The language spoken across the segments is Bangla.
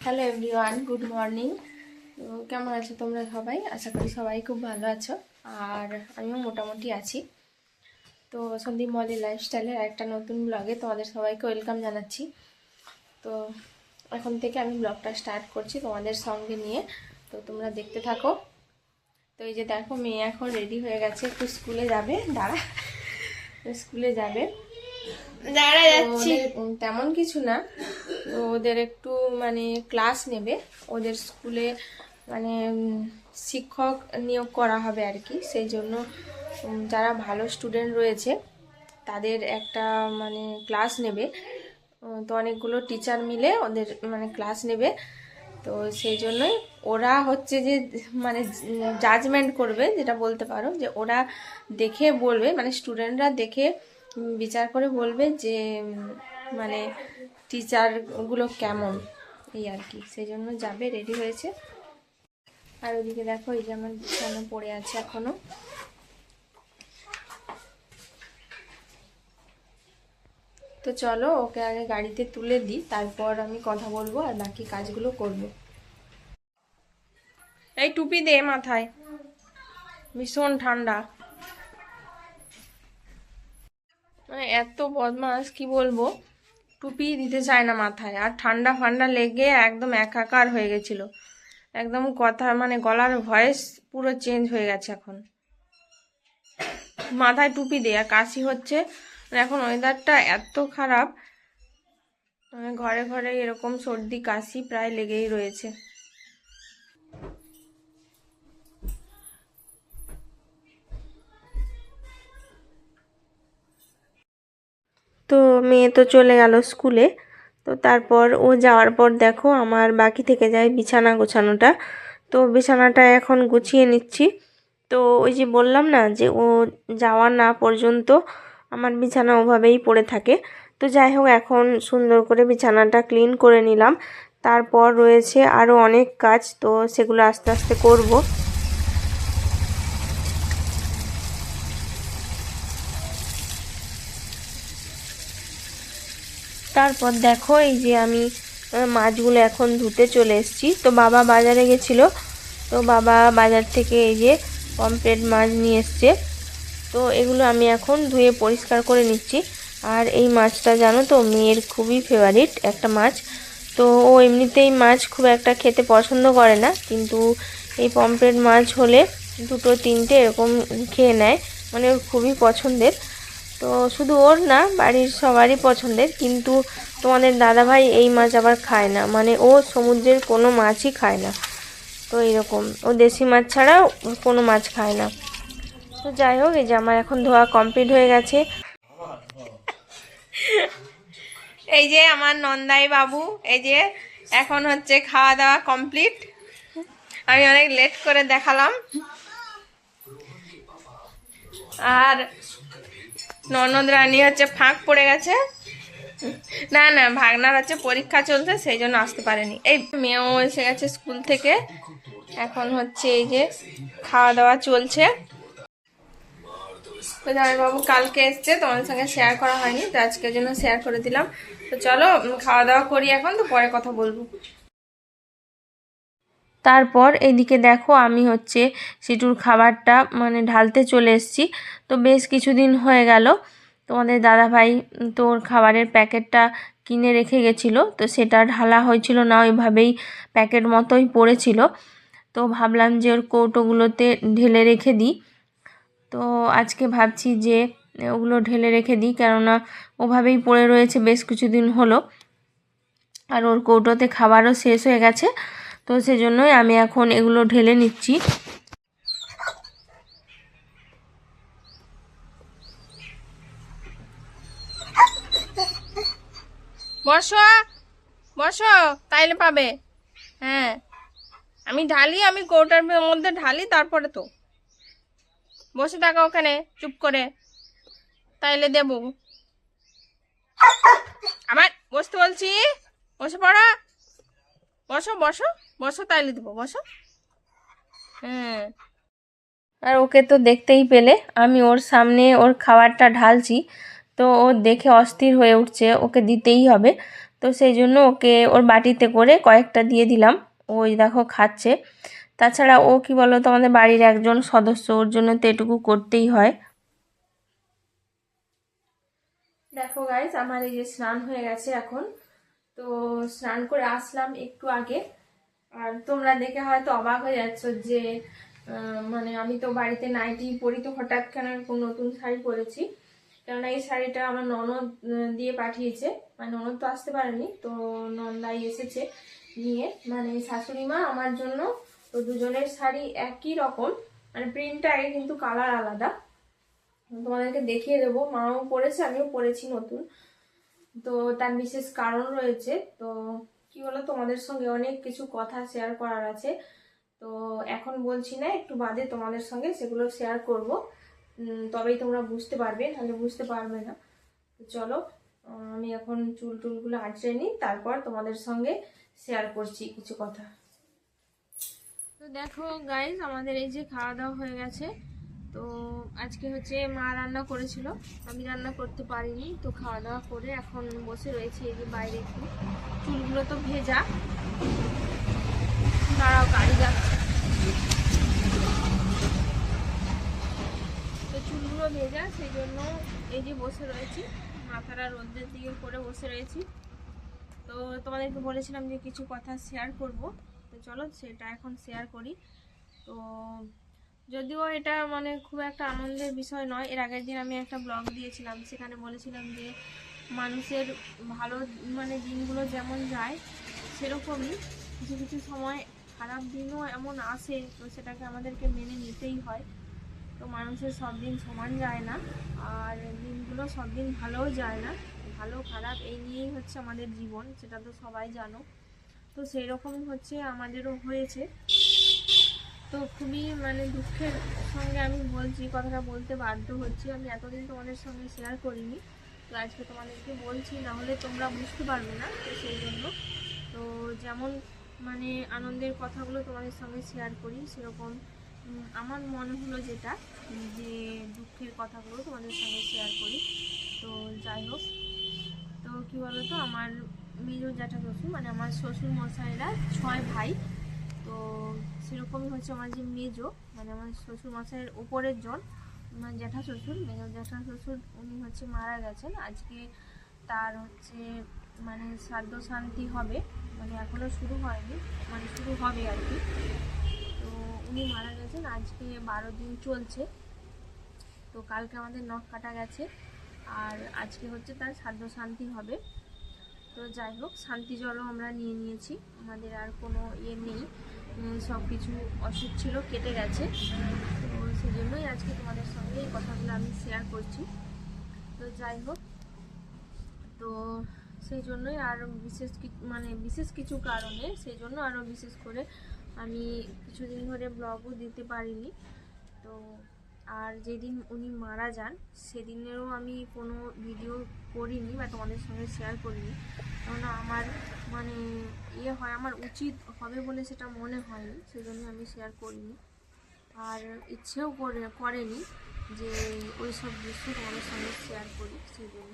Hello everyone, good morning. তো কেমন আছো তোমরা সবাই? আশা করি সবাই খুব ভালো আছো, আর আমিও মোটামুটি আছি। তো সন্দীপ মলি লাইফস্টাইলের একটা নতুন ব্লগে তোমাদের সবাইকে ওয়েলকাম জানাচ্ছি। তো এখন থেকে আমি ব্লগটা স্টার্ট করছি তোমাদের সঙ্গে নিয়ে, তো তোমরা দেখতে থাকো। তো এই যে দেখো, মেয়ে এখন রেডি হয়ে গেছে, একটু স্কুলে যাবে। স্কুলে যাবে, যাচ্ছি। তেমন কিছু না, তো ওদের একটু মানে ক্লাস নেবে, ওদের স্কুলে মানে শিক্ষক নিয়োগ করা হবে আর কি। সেই জন্য যারা ভালো স্টুডেন্ট রয়েছে তাদের একটা মানে ক্লাস নেবে। তো অনেকগুলো টিচার মিলে ওদের মানে ক্লাস নেবে। তো সেই জন্যই ওরা হচ্ছে যে মানে জাজমেন্ট করবে, যেটা বলতে পারো, যে ওরা দেখে বলবে, মানে স্টুডেন্টরা দেখে বিচার করে বলবে যে মানে টিচারগুলো কেমন, এই আর কি। সেই জন্য যাবে, রেডি হয়েছে। আর ওদিকে দেখো, এই যে আমার বিছানা পড়ে আছে এখনো। তো চলো ওকে আগে গাড়িতে তুলে দিই, তারপর আমি কথা বলবো আর বাকি কাজগুলো করব। এই টুপি দে মাথায়, ভীষণ ঠান্ডা। মানে এত বদমাস, কি বলবো, টুপি দিতে চায় না মাথায়, আর ঠান্ডা ফান্ডা লেগে একদম একাকার হয়ে গেছিল। একদম কথা মানে গলার ভয়েস পুরো চেঞ্জ হয়ে গেছে এখন। মাথায় টুপি দেয়া, কাশি হচ্ছে। এখন ওয়েদারটা এত খারাপ, মানে ঘরে ঘরে এরকম সর্দি কাশি প্রায় লেগেই রয়েছে। তো মেয়ে তো চলে গেল স্কুলে। তো তারপর ও যাওয়ার পর দেখো আমার বাকি থেকে যায় বিছানা গোছানোটা। তো বিছানাটা এখন গুছিয়ে নিচ্ছি। তো ওই যে বললাম না, যে ও যাওয়া না পর্যন্ত আমার বিছানা ওভাবেই পড়ে থাকে। তো যাই হোক, এখন সুন্দর করে বিছানাটা ক্লিন করে নিলাম। তারপর রয়েছে আরও অনেক কাজ, তো সেগুলো আস্তে আস্তে করব। তারপর দেখো, এই যে আমি মাছগুলো এখন ধুতে চলে এসেছি। তো বাবা বাজারে গেছিলো, তো বাবা বাজার থেকে এই যে পমফ্রেট মাছ নিয়ে এসছে। তো এগুলো আমি এখন ধুয়ে পরিষ্কার করে নিচ্ছি। আর এই মাছটা জানো তো, মেয়ের খুবই ফেভারিট একটা মাছ। তো ও এমনিতেই মাছ খুব একটা খেতে পছন্দ করে না, কিন্তু এই পমফ্রেট মাছ হলে দুটো তিনটে এরকম খেয়ে নেয়, মানে ওর খুবই পছন্দের। তো শুধু ওর না, বাড়ির সবারই পছন্দের, কিন্তু তোমাদের দাদাভাই এই মাছ আবার খায় না, মানে ও সমুদ্রের কোনো মাছই খায় না। তো এরকম ও দেশি মাছ ছাড়া কোনো মাছ খায় না। তো যাই হোক, এই যে আমার এখন ধোয়া কমপ্লিট হয়ে গেছে। এই যে আমার নন্দাই বাবু, এই যে এখন হচ্ছে খাওয়া দাওয়া কমপ্লিট। আমি অনেক লেট করে দেখালাম। আর ননদ রানী হচ্ছে ফাঁক পড়ে গেছে। না না, ভাগনার হচ্ছে পরীক্ষা চলছে, সেই জন্য আসতে পারেনি। এই মেয়েও এসে গেছে স্কুল থেকে। এখন হচ্ছে এই যে খাওয়া দাওয়া চলছে। তো জামাইবাবু কালকে এসছে, তোমাদের সঙ্গে শেয়ার করা হয়নি, তো আজকের জন্য শেয়ার করে দিলাম। তো চলো খাওয়া দাওয়া করি এখন, তো পরে কথা বলবো। তারপর এইদিকে দেখো, আমি হচ্ছে সিটুর খাবারটা মানে ঢালতে চলে এসেছি। তো বেশ কিছুদিন হয়ে গেল, তোমাদের দাদাভাই তোর খাবারের প্যাকেটটা কিনে রেখে গেছিলো, তো সেটা ঢালা হয়েছিল না, ওইভাবেই প্যাকেট মতোই পড়েছিল। তো ভাবলাম যে ওর কৌটোগুলোতে ঢেলে রেখে দিই। তো আজকে ভাবছি যে ওগুলো ঢেলে রেখে দিই, কেননা ওভাবেই পড়ে রয়েছে বেশ কিছুদিন হলো, আর ওর কৌটোতে খাবারও শেষ হয়ে গেছে। তো সেজন্যই আমি এখন এগুলো ঢেলে নিচ্ছি। বসো বসো, তাইলে পাবে। হ্যাঁ, আমি ঢালি, আমি কৌটার মধ্যে ঢালি, তারপরে তো বসে থাকো ওখানে চুপ করে, তাইলে দেব। আবার বসতে বলছি, বসে পড়া। বসো বসো বসো, তাইলে দেবো, বসো। হ্যাঁ, আর ওকে তো দেখতেই পেলে, আমি ওর সামনে ওর খাবারটা ঢালছি, তো ও দেখে অস্থির হয়ে উঠছে, ওকে দিতেই হবে। তো সেই জন্য ওকে ওর বাটিতে করে কয়েকটা দিয়ে দিলাম। ওই দেখো খাচ্ছে। তাছাড়া ও কি বলো তো আমাদের বাড়ির একজন সদস্য, ওর জন্য তো এটুকু করতেই হয়। দেখো গাইস, আমার এই যে স্নান হয়ে গেছে এখন। তো স্নান করে আসলাম একটু আগে। আর তোমরা দেখে হয়তো অবাক হয়ে যাচ্ছ যে মানে আমি তো বাড়িতে নাইটি পরি, তো হঠাৎ কেন এরকম নতুন শাড়ি পরেছি। কেননা এই শাড়িটা আমার ননদ দিয়ে পাঠিয়েছে, মানে ননদ তো আসতে পারেনি, তো নন্দাই এসেছে নিয়ে, মানে শাশুড়ি মা আমার জন্য। তো দুজনের শাড়ি একই রকম, মানে প্রিন্টটা কিন্তু কালার আলাদা। তোমাদেরকে দেখিয়ে দেবো, মাও পরেছে আমিও পরেছি নতুন। তো তার বিশেষ কারণ রয়েছে। তো কি বলো, তোমাদের সঙ্গে অনেক কিছু কথা শেয়ার করার আছে। তো এখন বলছি না, একটু বাদে তোমাদের সঙ্গে সেগুলো শেয়ার করব। তবেই তোমরা বুঝতে পারবে, নাহলে বুঝতে পারবে না। তো চলো, আমি এখন চুল টুলগুলো আঁচড়ে নিই, তারপর তোমাদের সঙ্গে শেয়ার করছি কিছু কথা। তো দেখো গাইজ, আমাদের এই যে খাওয়া দাওয়া হয়ে গেছে। তো আজকে হচ্ছে মা রান্না করেছিল, আমি রান্না করতে পারিনি। তো খাওয়া দাওয়া করে এখন বসে রয়েছি এই যে বাইরে। একটু চুলগুলো তো ভেজা, দাঁড়াও গাড়ি যাচ্ছে। তো চুলগুলো ভেজা, সেই জন্য এই যে বসে রয়েছি, মাথাটা রোদের দিকে করে বসে রয়েছি। তো তোমাদেরকে বলেছিলাম যে কিছু কথা শেয়ার করব, তো চলো সেটা এখন শেয়ার করি। তো যদিও এটা মানে খুব একটা আনন্দের বিষয় নয়, এর আগের দিন আমি একটা ব্লগ দিয়েছিলাম, সেখানে বলেছিলাম যে মানুষের ভালো মানে দিনগুলো যেমন যায়, সেরকমই কিছু কিছু সময় খারাপ দিনও এমন আসে, তো সেটাকে আমাদেরকে মেনে নিতেই হয়। তো মানুষের সব দিন সমান যায় না, আর দিনগুলো সব দিন ভালোও যায় না। ভালো খারাপ এই নিয়েই হচ্ছে আমাদের জীবন, সেটা তো সবাই জানো। তো সেই রকম হচ্ছে আমাদেরও হয়েছে। তো খুবই মানে দুঃখের সঙ্গে আমি বলছি, কথাটা বলতে বাধ্য হচ্ছি। আমি এতদিন তোমাদের সঙ্গে শেয়ার করিনি, তো আজকে তোমাদেরকে বলছি, না হলে তোমরা বুঝতে পারবে না। তো সেই জন্য তো যেমন মানে আনন্দের কথাগুলো তোমাদের সঙ্গে শেয়ার করি, সেরকম আমার মনে হলো যেটা, যে দুঃখের কথাগুলো তোমাদের সঙ্গে শেয়ার করি। তো যাই হোক, তো কী বলো তো, আমার মেজো জ্যাঠা শ্বশুর, মানে আমার শ্বশুর মশাইরা 6 ভাই। তো সেরকমই হচ্ছে আমার যে মেজো, মানে আমার শ্বশুর মশাইয়ের উপরের জন, মানে জ্যাঠা শ্বশুর, মেজো জ্যাঠা শ্বশুর, উনি হচ্ছে মারা গেছেন। আজকে তার হচ্ছে মানে শ্রাদ্ধ শান্তি হবে, মানে এখনও শুরু হয়নি, মানে শুরু হবে আর কি। তো উনি মারা গেছেন, আজকে 12 দিন চলছে। তো কালকে আমাদের নখ কাটা গেছে, আর আজকে হচ্ছে তার শ্রাদ্ধ শান্তি হবে। তো যাই হোক, শান্তি জলও আমরা নিয়ে নিয়েছি, আমাদের আর কোনো ইয়ে নেই, সব কিছু অসুখ ছিল কেটে গেছে। তো সেই জন্যই আজকে তোমাদের সঙ্গে এই কথাগুলো আমি শেয়ার করছি। তো যাই হোক, তো সেই জন্যই আর বিশেষ কিছু কারণে, সেই জন্য আরও বিশেষ করে আমি কিছুদিন ধরে ব্লগও দিতে পারিনি। তো আর যেদিন উনি মারা যান সেদিনেরও আমি কোনো ভিডিও করিনি বা তোমাদের সঙ্গে শেয়ার করিনি, কেননা আমার মানে ইয়ে হয়, আমার উচিত হবে বলে সেটা মনে হয়নি, সেজন্য আমি শেয়ার করিনি। আর ইচ্ছেও করেনি যে ওই সব দৃশ্য তোমাদের সঙ্গে শেয়ার করি, সেই জন্য।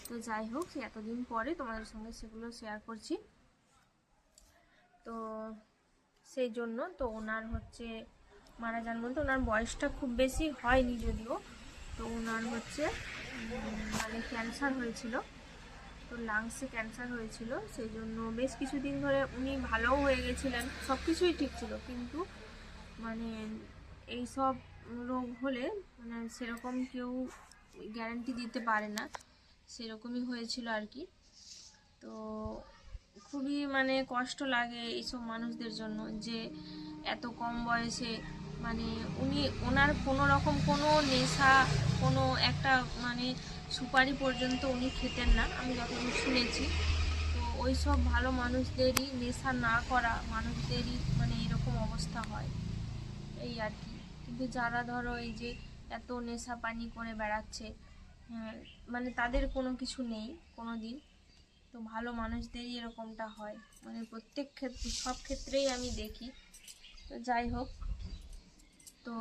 তো যাই হোক, সে এতদিন পরে তোমাদের সঙ্গে সেগুলো শেয়ার করছি। তো সেই জন্য তো ওনার হচ্ছে মারা যান বলতে, ওনার বয়সটা খুব বেশি হয়নি যদিও। তো ওনার হচ্ছে মানে ক্যান্সার হয়েছিল, তো লাংসে ক্যান্সার হয়েছিল, সেই জন্য বেশ কিছুদিন ধরে উনি ভালোও হয়ে গেছিলেন, সব কিছুই ঠিক ছিল, কিন্তু মানে এই সব রোগ হলে মানে সেরকম কেউ গ্যারান্টি দিতে পারে না, সেরকমই হয়েছিল আর কি। তো খুবই মানে কষ্ট লাগে এইসব মানুষদের জন্য, যে এত কম বয়সে মানে ওনার কোনো রকম কোনো নেশা, কোনো একটা মানে সুপারি পর্যন্ত উনি খেতেন না, আমি যতদূর শুনেছি। তো ওই সব ভালো মানুষদেরই, নেশা না করা মানুষদেরই মানে এরকম অবস্থা হয়, এই আর কি। কিন্তু যারা ধরো এই যে এত নেশা পানি করে বেড়াচ্ছে, মানে তাদের কোনো কিছু নেই কোনো দিন, তো ভালো মানুষদেরই এরকমটা হয়, মানে প্রত্যেক ক্ষেত্রে সব ক্ষেত্রেই আমি দেখি। তো যাই হোক, তো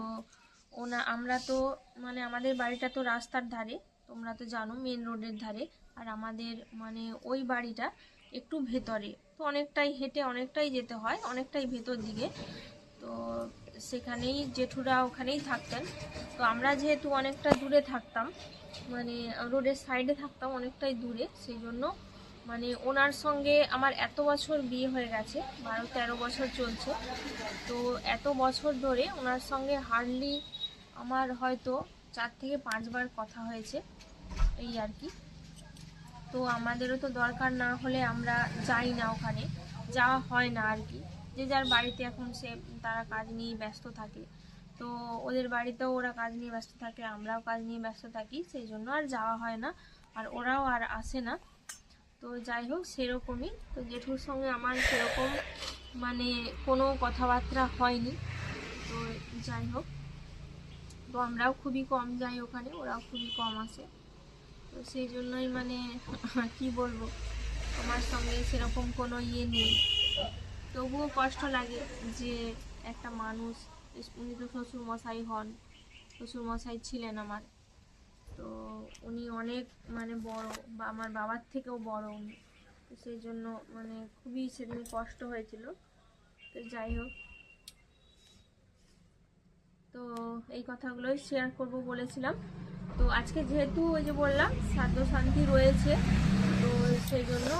আমরা তো মানে আমাদের বাড়িটা তো রাস্তার ধারে, তোমরা তো জানো মেন রোডের ধারে। আর আমাদের মানে ওই বাড়িটা একটু ভেতরে, তো অনেকটাই হেঁটে অনেকটাই যেতে হয়, অনেকটাই ভেতর দিকে। তো সেখানেই জেঠুরা ওখানেই থাকতেন। তো আমরা যেহেতু অনেকটা দূরে থাকতাম, মানে রোডের সাইডে থাকতাম অনেকটাই দূরে, সেই জন্য মানে ওনার সঙ্গে আমার এত বছর বিয়ে হয়ে গেছে, 12-13 বছর চলছে। তো এত বছর ধরে ওনার সঙ্গে হার্ডলি আমার হয়তো 4 থেকে 5 বার কথা হয়েছে, এই আর কি। তো আমাদেরও তো দরকার না হলে আমরা যাই না, ওখানে যাওয়া হয় না আর কি। যে যার বাড়িতে এখন তারা কাজ নিয়ে ব্যস্ত থাকে, তো ওদের বাড়িতেও ওরা কাজ নিয়ে ব্যস্ত থাকে, আমরাও কাজ নিয়ে ব্যস্ত থাকি, সেই জন্য আর যাওয়া হয় না, আর ওরাও আর আসে না। তো যাই হোক, সেরকমই। তো জেঠুর সঙ্গে আমার সেরকম মানে কোনো কথাবার্তা হয়নি। তো যাই হোক, তো আমরাও খুবই কম যাই ওখানে, ওরাও খুবই কম আসে। তো সেই জন্যই মানে কি বলবো, আমার সঙ্গে সেরকম কোনো ইয়ে নেই। তবুও কষ্ট লাগে যে একটা মানুষ, উনি তো শ্বশুরমশাই হন, শ্বশুরমশাই ছিলেন আমার, তো উনি অনেক মানে বড়, বা আমার বাবার থেকেও বড় উনি। তো সেই জন্য মানে খুবই সেদিন কষ্ট হয়েছিল। তো যাই হোক, তো এই কথাগুলোই শেয়ার করব বলেছিলাম। তো আজকে যেহেতু ওই যে বললাম শ্রাদ্ধ শান্তি রয়েছে, তো সেই জন্য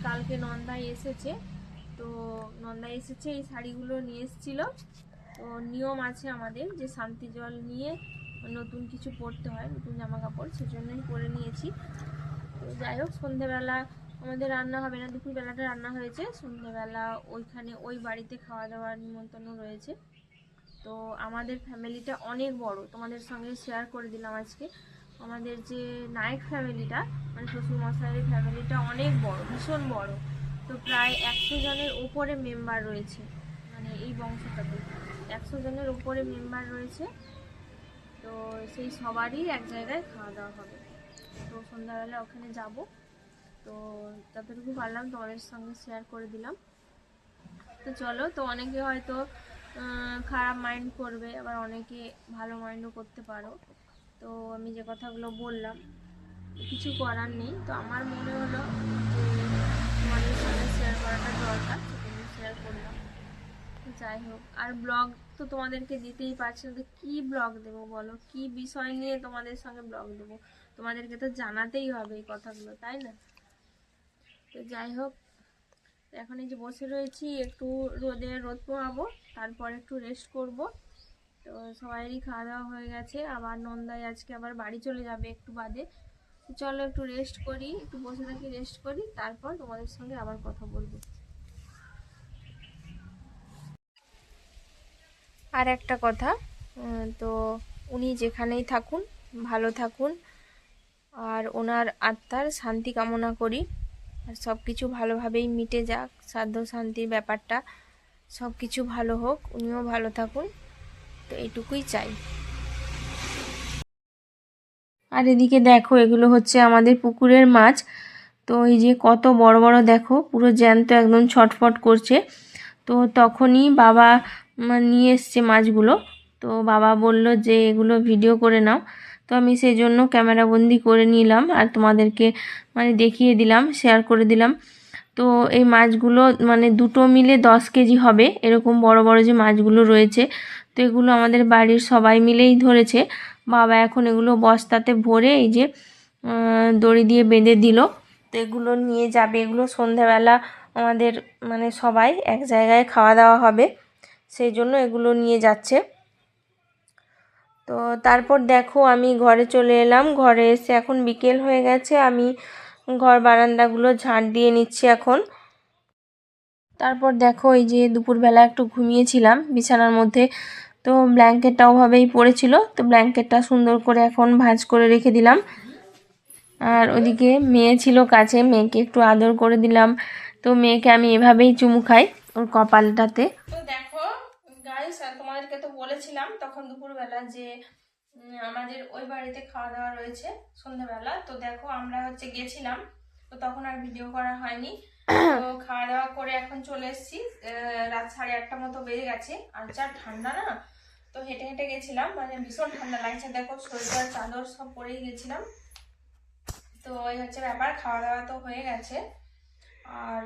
কালকে নন্দাই এসেছে। তো নন্দাই এসেছে, এই শাড়িগুলো নিয়ে এসেছিল। তো নিয়ম আছে আমাদের যে শান্তি জল নিয়ে নতুন কিছু পরতে হয়, নতুন জামা কাপড়, সেজন্যই পরে নিয়েছি। তো যাই হোক, সন্ধেবেলা আমাদের রান্না হবে না, দুপুরবেলাটা রান্না হয়েছে, সন্ধেবেলা ওইখানে ওই বাড়িতে খাওয়া দাওয়ার নিমন্ত্রণ রয়েছে। তো আমাদের ফ্যামিলিটা অনেক বড়, তোমাদের সঙ্গে শেয়ার করে দিলাম আজকে। আমাদের যে নায়ক ফ্যামিলিটা, মানে শ্বশুরমশাইয়ের ফ্যামিলিটা অনেক বড়, ভীষণ বড়। তো প্রায় 100 জনের উপরে মেম্বার রয়েছে, মানে এই বংশটাতে 100 জনের উপরে মেম্বার রয়েছে। তো সেই সবারই এক জায়গায় খাওয়া দাওয়া হবে। তো সন্ধ্যাবেলা ওখানে যাব। তো যতটুকু পারলাম তোমাদের সঙ্গে শেয়ার করে দিলাম। তো চলো, তো অনেকে হয়তো খারাপ মাইন্ড করবে, আবার অনেকে ভালো মাইন্ডও করতে পারো। তো আমি যে কথাগুলো বললাম কিছু করার নেই, তো আমার মনে হলো যে তোমাদের সঙ্গে শেয়ার করাটা দরকার, সেটা শেয়ার করলাম। যাই হোক, আর ব্লগ তো তোমাদেরকে দিতেই পারছি না, তো কী ব্লগ দেবো বলো, কি বিষয় নিয়ে তোমাদের সঙ্গে ব্লগ দেবো? তোমাদেরকে তো জানাতেই হবে এই কথাগুলো, তাই না? তো যাই হোক, এখন এই যে বসে রয়েছি, একটু রোদ পোহাবো, তারপর একটু রেস্ট করব। তো সবাইরই খাওয়া দাওয়া হয়ে গেছে, আবার নন্দাই আজকে আবার বাড়ি চলে যাবে একটু বাদে। চলো একটু রেস্ট করি, একটু বসে থাকি, রেস্ট করি, তারপর তোমাদের সঙ্গে আবার কথা বলবো। আর একটা কথা, তো উনি যেখানেই থাকুন ভালো থাকুন, আর ওনার আত্মার শান্তি কামনা করি, আর সব কিছু ভালোভাবেই মিটে যাক, শ্রাদ্ধ শান্তির ব্যাপারটা সব কিছু ভালো হোক, উনিও ভালো থাকুন, তো এইটুকুই চাই। আর এদিকে দেখো, এগুলো হচ্ছে আমাদের পুকুরের মাছ। তো এই যে কত বড় বড় দেখো, পুরো জ্যান্ত একদম ছটফট করছে। তো তখনই বাবা নিয়ে এসছে মাছগুলো। তো বাবা বলল যে এগুলো ভিডিও করে নাও। তো আমি সেই জন্য ক্যামেরাবন্দি করে নিলাম, আর তোমাদেরকে মানে দেখিয়ে দিলাম, শেয়ার করে দিলাম। তো এই মাছগুলো মানে দুটো মিলে 10 কেজি হবে, এরকম বড় বড় যে মাছগুলো রয়েছে। তো এগুলো আমাদের বাড়ির সবাই মিলেই ধরেছে। বাবা এখন এগুলো বস্তাতে ভরে এই যে দড়ি দিয়ে বেঁধে দিল। তো এগুলো নিয়ে যাবে, এগুলো সন্ধেবেলা আমাদের মানে সবাই এক জায়গায় খাওয়া দাওয়া হবে, সেই জন্য এগুলো নিয়ে যাচ্ছে। তো তারপর দেখো, আমি ঘরে চলে এলাম। ঘরে এসে এখন বিকেল হয়ে গেছে, আমি ঘর বারান্দাগুলো ঝাঁট দিয়ে নিচ্ছি এখন। তারপর দেখো, এই যে দুপুরবেলা একটু ঘুমিয়েছিলাম বিছানার মধ্যে, তো ব্ল্যাঙ্কেটটা ওভাবেই পড়েছিল, তো ব্ল্যাঙ্কেটটা সুন্দর করে এখন ভাঁজ করে রেখে দিলাম। আর ওদিকে মেয়ে ছিল কাছে, মেয়েকে একটু আদর করে দিলাম। তো মেয়েকে আমি এভাবেই চুমু খাই ওর কপালটাতে। তো দেখো গাইস, তোমাদেরকে তো বলেছিলাম তখন দুপুরবেলা যে আমাদের ওই বাড়িতে খাওয়া দাওয়া রয়েছে সন্ধ্যাবেলা। তো দেখো আমরা হচ্ছে গেছিলাম, তো তখন আর ভিডিও করা হয়নি। তো খাওয়া দাওয়া করে এখন চলে এসেছি, রাত 8:30 মতো বেজে গেছে। আর যা ঠান্ডা না, তো হেঁটে হেঁটে গেছিলাম, মানে ভীষণ ঠান্ডা লাগছে। দেখো সোয়েটার চাদর সব পরেই গেছিলাম। তো এই হচ্ছে ব্যাপার, খাওয়া দাওয়া তো হয়ে গেছে। আর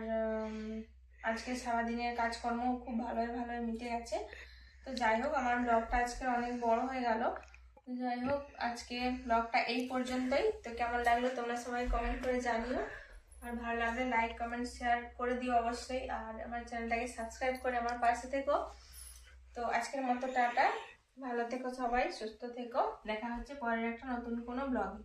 আজকে সারাদিনের কাজকর্ম খুব ভালোই মিটে গেছে। তো যাই হোক, আমার ব্লগটা আজকে অনেক বড় হয়ে গেল। যাই হোক, আজকে ব্লগটা এই পর্যন্তই। তো কেমন লাগলো তোমরা সবাই কমেন্ট করে জানিও, আর ভালো লাগলে লাইক কমেন্ট শেয়ার করে দিও অবশ্যই, আর আমার চ্যানেলটাকে সাবস্ক্রাইব করে আমার পাশে থেকো। তো আজকের মতো টাটা, ভালো থেকো সবাই, সুস্থ থেকো, দেখা হচ্ছে পরের একটা নতুন কোনো ব্লগে।